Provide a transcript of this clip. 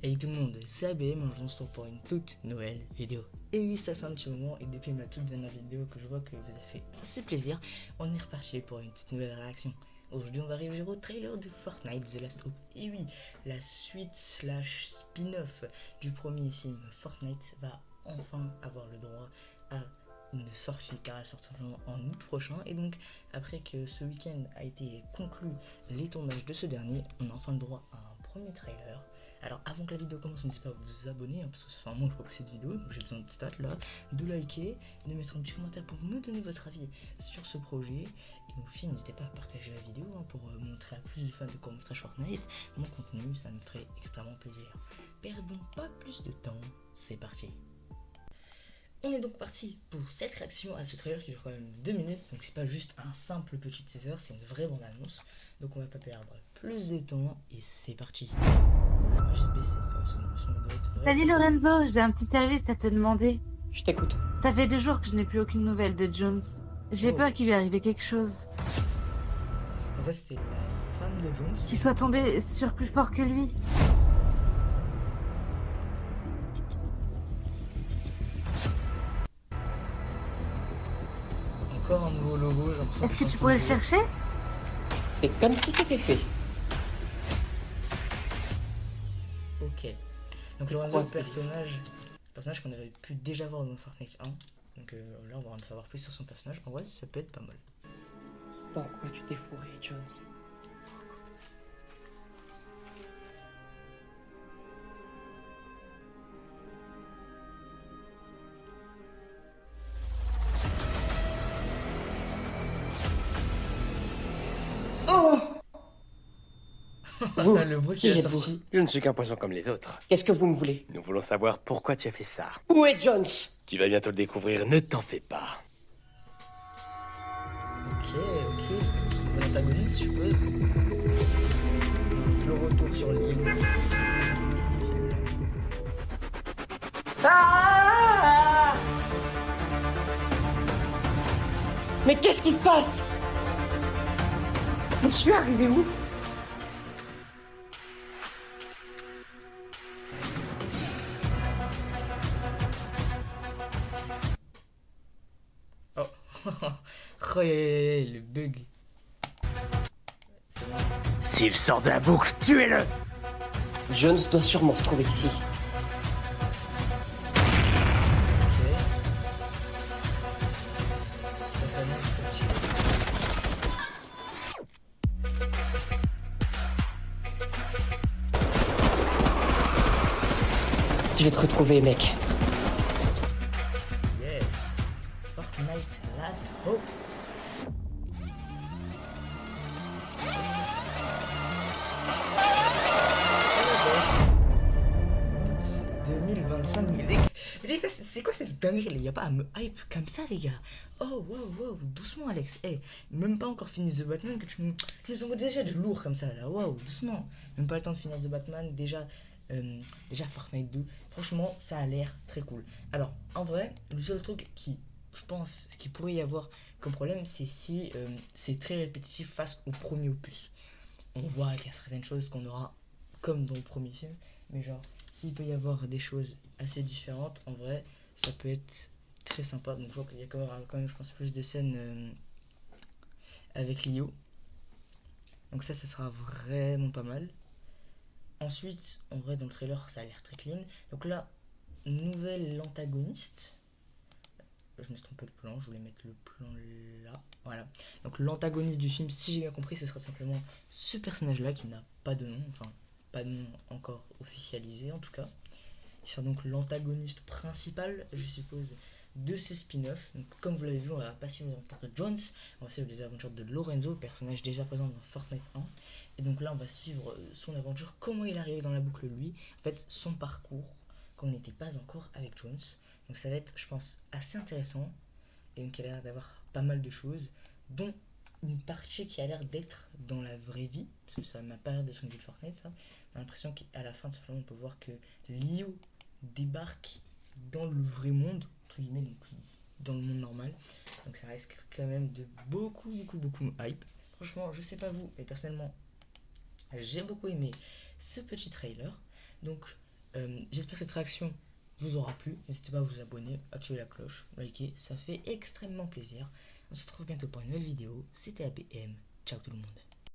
Hey tout le monde, c'est ABM, aujourd'hui on se retrouve pour une toute nouvelle vidéo. Et oui, ça fait un petit moment et depuis ma toute dernière vidéo que je vois que vous a fait assez plaisir, on est reparti pour une petite nouvelle réaction. Aujourd'hui on va arriver au trailer de Fortnite The Last Hope. Et oui, la suite slash spin-off du premier film Fortnite va enfin avoir le droit à une sortie, car elle sort simplement en août prochain. Et donc après que ce week-end a été conclu les tournages de ce dernier, on a enfin le droit à un premier trailer. Alors avant que la vidéo commence, n'hésitez pas à vous abonner, parce que ça fait un moment que je n'ai pas posté de vidéo, donc j'ai besoin de stats là, de liker, de mettre un petit commentaire pour me donner votre avis sur ce projet. Et aussi n'hésitez pas à partager la vidéo pour montrer à plus de fans de court-métrage Fortnite mon contenu, ça me ferait extrêmement plaisir. Perdons pas plus de temps, c'est parti. On est donc parti pour cette réaction à ce trailer qui dure quand même 2 minutes, donc c'est pas juste un simple petit teaser, c'est une vraie bande-annonce. Donc on va pas perdre plus de temps et c'est parti. On va juste baisser comme ça, son doit être vrai. Salut Lorenzo, j'ai un petit service à te demander. Je t'écoute. Ça fait 2 jours que je n'ai plus aucune nouvelle de Jones. J'ai Oh. peur qu'il lui arrive quelque chose. En fait c'était la femme de Jones. Qu'il soit tombé sur plus fort que lui. Encore un nouveau logo, j'ai l'impression. Est-ce que tu pourrais le chercher? C'est comme si c'était fait. Ok. Donc Lorenzo, le personnage qu'on avait pu déjà voir dans Fortnite 1. Donc là on va en savoir plus sur son personnage. En vrai ça peut être pas mal. Pourquoi tu t'es fourré, Jones? Oh! Vous, Le bruit qui qui est êtes-vous? sorti. Je ne suis qu'un poisson comme les autres. Qu'est-ce que vous me voulez? Nous voulons savoir pourquoi tu as fait ça. Où est Jones? Tu vas bientôt le découvrir, ne t'en fais pas. Ok. L'antagoniste, je suppose. Le retour sur l'île. Ah! Mais qu'est-ce qui se passe? Je suis arrivé où? Oh, oh le bug. C'est bon. S'il sort de la boucle, tuez-le! Jones doit sûrement se trouver ici. Je vais te retrouver, mec. Yeah. Fortnite Last Hope. « 2025 musique. Mais c'est quoi cette dinguerie? Il n'y a pas à me hype comme ça, les gars. Oh, wow, doucement, Alex. Hey, même pas encore fini The Batman que tu nous envoies déjà du lourd comme ça, là. Wow, doucement. Même pas le temps de finir The Batman. Déjà Fortnite 2. Franchement, ça a l'air très cool. Alors, en vrai, le seul truc qui, je pense, qui pourrait y avoir comme problème, c'est si c'est très répétitif face au premier opus. On voit qu'il y a certaines choses qu'on aura comme dans le premier film, mais genre, s'il peut y avoir des choses assez différentes, en vrai, ça peut être très sympa. Donc je vois qu'il y a quand même, je pense, plus de scènes avec Leo. Donc ça sera vraiment pas mal. Ensuite, en vrai, dans le trailer, ça a l'air très clean. Donc là, nouvelle antagoniste. Je me suis trompé de plan, je voulais mettre le plan là. Voilà. Donc l'antagoniste du film, si j'ai bien compris, ce sera simplement ce personnage-là qui n'a pas de nom. Enfin, pas de nom encore officialisé en tout cas. Il sera donc l'antagoniste principal, je suppose, de ce spin-off. Donc comme vous l'avez vu, on va pas suivre l'aventure de Jones, on va suivre les aventures de Lorenzo, personnage déjà présent dans Fortnite 1. Et donc là on va suivre son aventure, comment il est arrivé dans la boucle lui, en fait son parcours, qu'on n'était pas encore avec Jones. Donc ça va être, je pense, assez intéressant. Et donc il a l'air d'avoir pas mal de choses, dont une partie qui a l'air d'être dans la vraie vie, parce que ça m'a pas l'air d'être une ville Fortnite, ça. On a l'impression qu'à la fin, tout simplement, on peut voir que Leo débarque dans le vrai monde, entre guillemets, donc dans le monde normal. Donc ça risque quand même de beaucoup hype. Franchement, je sais pas vous, mais personnellement, j'ai beaucoup aimé ce petit trailer. Donc J'espère que cette réaction vous aura plu. N'hésitez pas à vous abonner, à activer la cloche, liker, ça fait extrêmement plaisir. On se retrouve bientôt pour une nouvelle vidéo. C'était ABM. Ciao tout le monde.